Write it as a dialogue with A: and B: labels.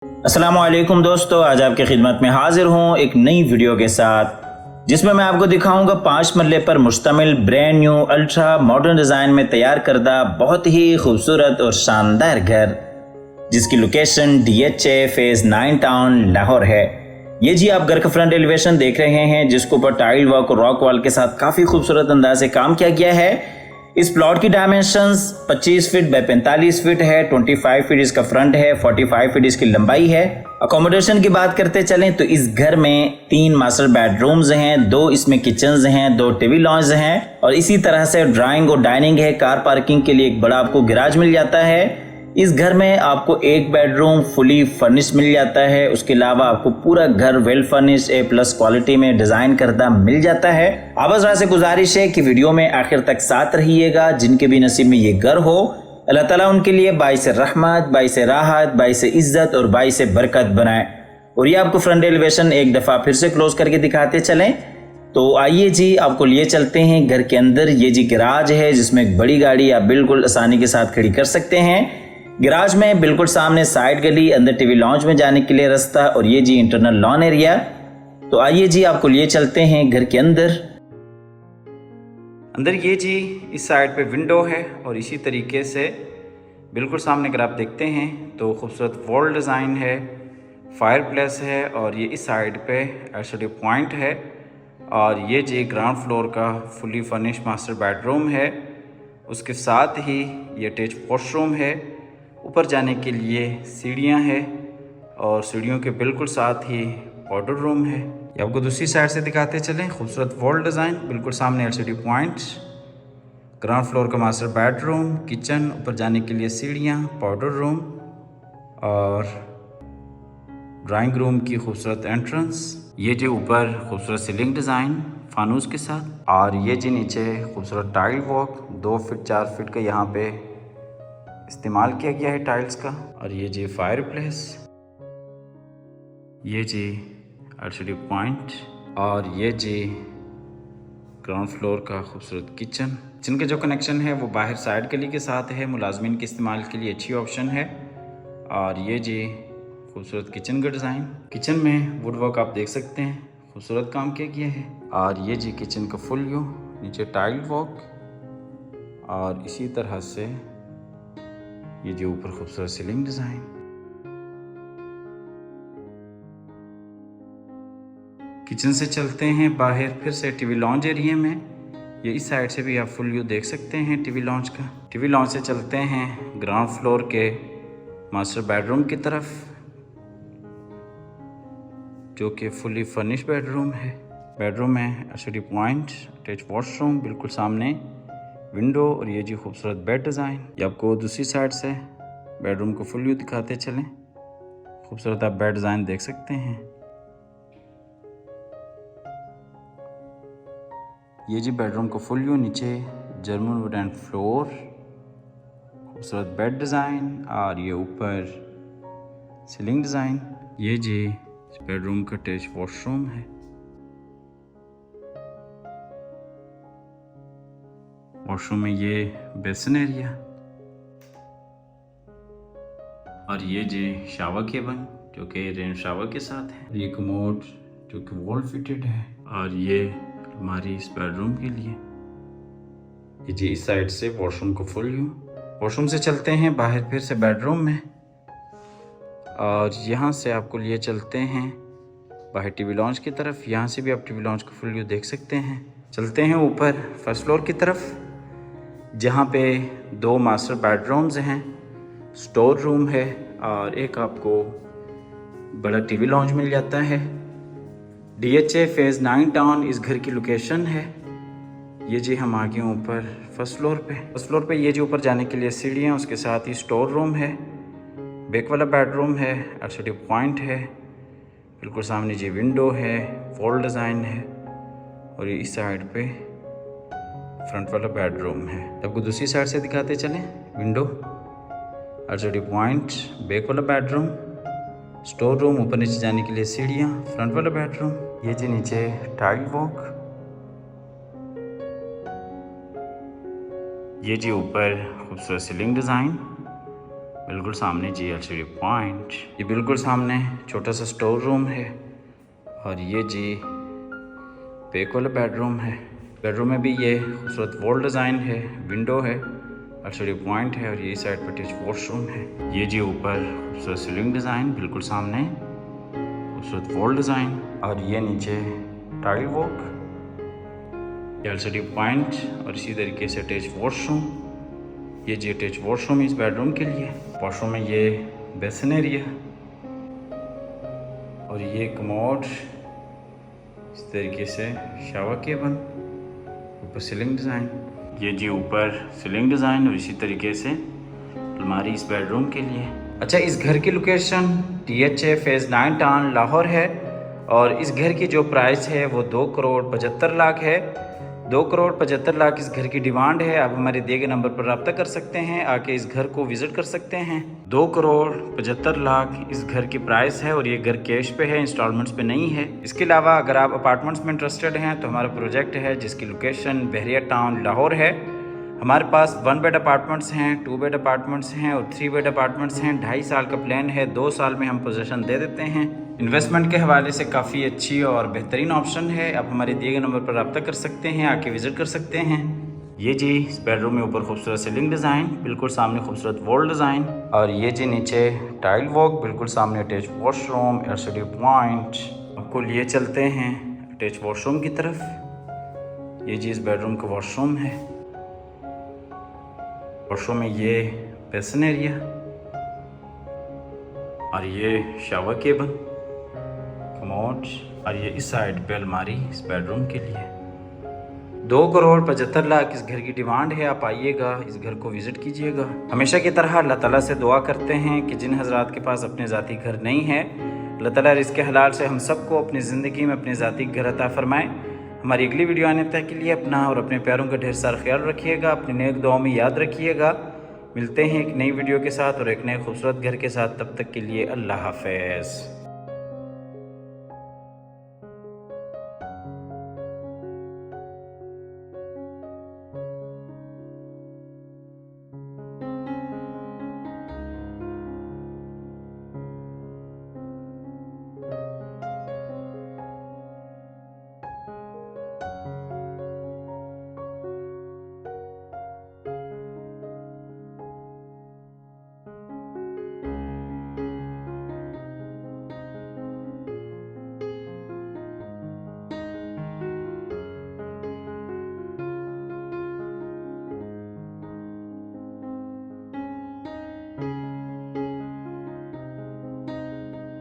A: अस्सलामुअलैकुम दोस्तों, आज आपकी खिदमत में हाजिर हूँ एक नई वीडियो के साथ जिसमें मैं आपको दिखाऊंगा 5 मरले पर मुश्तमिल brand new ultra modern design में तैयार करदा बहुत ही खूबसूरत और शानदार घर, जिसकी location DHA phase 9 town Lahore है। ये जी आप घर का फ्रंट एलिवेशन देख रहे हैं, जिसके ऊपर टाइल वर्क और रॉक वॉल के साथ काफ़ी खूबसूरत अंदाज से काम किया गया है। इस प्लॉट की डायमेंशंस 25 फीट बाय 45 फीट है, 25 फीट इसका फ्रंट है, 45 फीट इसकी लंबाई है। अकोमोडेशन की बात करते चलें तो इस घर में 3 मास्टर बेडरूम्स हैं, 2 इसमें किचन्स हैं, 2 टीवी लॉन्ज हैं और इसी तरह से ड्राइंग और डाइनिंग है। कार पार्किंग के लिए एक बड़ा आपको गैराज मिल जाता है। इस घर में आपको एक बेडरूम फुली फर्निश मिल जाता है। उसके अलावा आपको पूरा घर वेल फर्निश A+ क्वालिटी में डिजाइन करदा मिल जाता है। आवाज़ से गुजारिश है कि वीडियो में आखिर तक साथ रहिएगा। जिनके भी नसीब में ये घर हो, अल्लाह ताला उनके लिए बाइस रहमत, बाइस राहत, बाइस इज्जत और बाइस बरकत बनाए। और ये आपको फ्रंट एलिवेशन एक दफ़ा फिर से क्लोज करके दिखाते चलें। तो आइए जी आपको लिए चलते हैं घर के अंदर। ये जी गैराज है, जिसमें एक बड़ी गाड़ी आप बिल्कुल आसानी के साथ खड़ी कर सकते हैं। गैराज में बिल्कुल सामने साइड गली, अंदर टीवी लॉन्च में जाने के लिए रास्ता और ये जी इंटरनल लॉन एरिया। तो आइए जी आपको लिए चलते हैं घर के अंदर। ये जी इस साइड पे विंडो है और इसी तरीके से बिल्कुल सामने अगर आप देखते हैं तो खूबसूरत वॉल डिज़ाइन है, फायर प्लेस है और ये इस साइड पे एलसीडी पॉइंट है। और ये जी ग्राउंड फ्लोर का फुली फर्निश मास्टर बेडरूम है। उसके साथ ही ये अटैच वॉशरूम है। ऊपर जाने के लिए सीढ़ियां हैं और सीढ़ियों के बिल्कुल साथ ही पाउडर रूम है। ये आपको दूसरी साइड से दिखाते चलें। खूबसूरत वॉल डिज़ाइन, बिल्कुल सामने एलसीडी पॉइंट, ग्राउंड फ्लोर का मास्टर बेडरूम, किचन, ऊपर जाने के लिए सीढ़ियां, पाउडर रूम और ड्राइंग रूम की खूबसूरत एंट्रेंस। ये जो ऊपर खूबसूरत सीलिंग डिज़ाइन फानूस के साथ और ये जी नीचे खूबसूरत टाइल वॉक 2 फीट 4 फीट का यहाँ पे इस्तेमाल किया गया है टाइल्स का। और ये जी फायर प्लेस, ये जी एलसीडी पॉइंट और ये जी ग्राउंड फ्लोर का खूबसूरत किचन। किचन का जो कनेक्शन है वो बाहर साइड गली के साथ है, मुलाजमीन के इस्तेमाल के लिए अच्छी ऑप्शन है। और ये जी खूबसूरत किचन का डिज़ाइन। किचन में वुड वर्क आप देख सकते हैं, खूबसूरत काम किया गया है। और ये जी किचन का फुल व्यू, नीचे टाइल वॉक और इसी तरह से ये जो ऊपर खूबसूरत सीलिंग डिज़ाइन। किचन से चलते हैं बाहर फिर से टीवी लॉन्ज एरिया में। ये इस साइड से भी आप फुल व्यू देख सकते हैं टीवी लॉन्ज का। टीवी लॉन्ज से चलते हैं ग्राउंड फ्लोर के मास्टर बेडरूम की तरफ, जो कि फुली फर्निश बेडरूम है। बेडरूम में एलसीडी पॉइंट, अटैच वॉशरूम, बिल्कुल सामने विंडो और ये जी खूबसूरत बेड डिज़ाइन। ये आपको दूसरी साइड से बेडरूम को फुल व्यू दिखाते चलें। खूबसूरत आप बेड डिज़ाइन देख सकते हैं। ये जी बेडरूम को फुल व्यू, नीचे जर्मन वुड एंड फ्लोर, खूबसूरत बेड डिज़ाइन और ये ऊपर सीलिंग डिज़ाइन। ये जी बेडरूम का अटैच वॉशरूम है। वॉशरूम में ये बेसिन एरिया और ये जी शावर केबल जो कि रेन शावर के साथ है। ये कमोड जो कि वॉल फिटेड है और ये हमारी इस बेडरूम के लिए। ये जी इस साइड से वॉशरूम को फुल व्यू। वॉशरूम से चलते हैं बाहर फिर से बेडरूम में और यहाँ से आपको लिए चलते हैं बाहर टीवी लॉन्च की तरफ। यहाँ से भी आप टीवी लॉन्च का फुल व्यू देख सकते हैं। चलते हैं ऊपर फर्स्ट फ्लोर की तरफ, जहाँ पे 2 मास्टर बेडरूम्स हैं, स्टोर रूम है और एक आपको बड़ा टीवी लॉन्ज मिल जाता है। DHA फेज़ 9 टाउन इस घर की लोकेशन है। ये जी हम आ गए ऊपर फर्स्ट फ्लोर पे। फर्स्ट फ्लोर पे ये जी ऊपर जाने के लिए सीढ़ियाँ, उसके साथ ही स्टोर रूम है, बैक वाला बेडरूम है, एलसीडी पॉइंट है, बिल्कुल सामने जी विंडो है, वॉल डिज़ाइन है और ये इस साइड पे फ्रंट वाला बेडरूम है। आपको दूसरी साइड से दिखाते चलें। विंडो, एलसीडी पॉइंट, बैक वाला बेडरूम, स्टोर रूम, ऊपर नीचे जाने के लिए सीढ़ियाँ, फ्रंट वाला बेडरूम। ये जी नीचे टाइल वॉक, ये जी ऊपर खूबसूरत सीलिंग डिज़ाइन बिल्कुल सामने जी एलसीडी पॉइंट। ये बिल्कुल सामने छोटा सा स्टोर रूम है और ये जी बैक वाला बेडरूम है। बेडरूम में भी ये खूबसूरत वॉल डिज़ाइन है, विंडो है, एलसीडी पॉइंट है और ये साइड पर अटैच वॉशरूम है। ये जी ऊपर खूबसूरत सीलिंग डिज़ाइन, बिल्कुल सामने खूबसूरत वॉल डिज़ाइन और ये नीचे टाइल वॉक, एलसीडी पॉइंट और इसी तरीके से अटैच वॉशरूम। ये जी अटैच वॉशरूम इस बेडरूम के लिए। वॉशरूम में ये बेसिन एरिया और ये कमोड, इस तरीके से शावर केबल, ऊपर सीलिंग डिज़ाइन। ये जी ऊपर सीलिंग डिज़ाइन और इसी तरीके से अलमारी इस बेडरूम के लिए। अच्छा, इस घर की location THA phase 9 town Lahore है और इस घर की जो प्राइस है वो 2,75,00,000 है। 2,75,00,000 इस घर की डिमांड है। आप हमारे दिए गए नंबर पर रब्ता कर सकते हैं, आके इस घर को विज़िट कर सकते हैं। 2,75,00,000 इस घर की प्राइस है और ये घर कैश पे है, इंस्टॉलमेंट्स पे नहीं है। इसके अलावा अगर आप अपार्टमेंट्स में इंटरेस्टेड हैं तो हमारा प्रोजेक्ट है जिसकी लोकेशन बहरिया टाउन लाहौर है। हमारे पास 1 बेड अपार्टमेंट्स हैं, 2 बेड अपार्टमेंट्स हैं और 3 बेड अपार्टमेंट्स हैं। 2.5 साल का प्लान है, 2 साल में हम पोजीशन दे देते हैं। इन्वेस्टमेंट के हवाले से काफ़ी अच्छी और बेहतरीन ऑप्शन है। आप हमारे दिए गए नंबर पर रब्ता कर सकते हैं, आके विज़िट कर सकते हैं। ये जी इस बेडरूम में ऊपर खूबसूरत सीलिंग डिज़ाइन, बिल्कुल सामने खूबसूरत वॉल डिज़ाइन और ये जी नीचे टाइल वॉक, बिल्कुल सामने अटैच वॉशरूम, एलसीडी पॉइंट। आपको लिए चलते हैं अटैच वॉशरूम की तरफ। ये जी इस बेडरूम का वॉशरूम है। वॉशरूम में ये बेसिन एरिया और ये शावर केबल, कमोड और ये इस साइड पे अलमारी इस बेडरूम के लिए। 2,75,00,000 इस घर की डिमांड है। आप आइएगा, इस घर को विज़िट कीजिएगा। हमेशा की तरह अल्लाह ताला से दुआ करते हैं कि जिन हज़रात के पास अपने ज़ाती घर नहीं है, अल्लाह ताला रिज़्क़ हलाल से हम सबको अपनी ज़िंदगी में अपने ज़ाती घर अता फरमाएँ। हमारी अगली वीडियो आने तक के लिए अपना और अपने प्यारों का ढेर सारा ख्याल रखिएगा, अपनी नेक दुआओं में याद रखिएगा। मिलते हैं एक नई वीडियो के साथ और एक नए खूबसूरत घर के साथ। तब तक के लिए अल्लाह हाफ़िज़।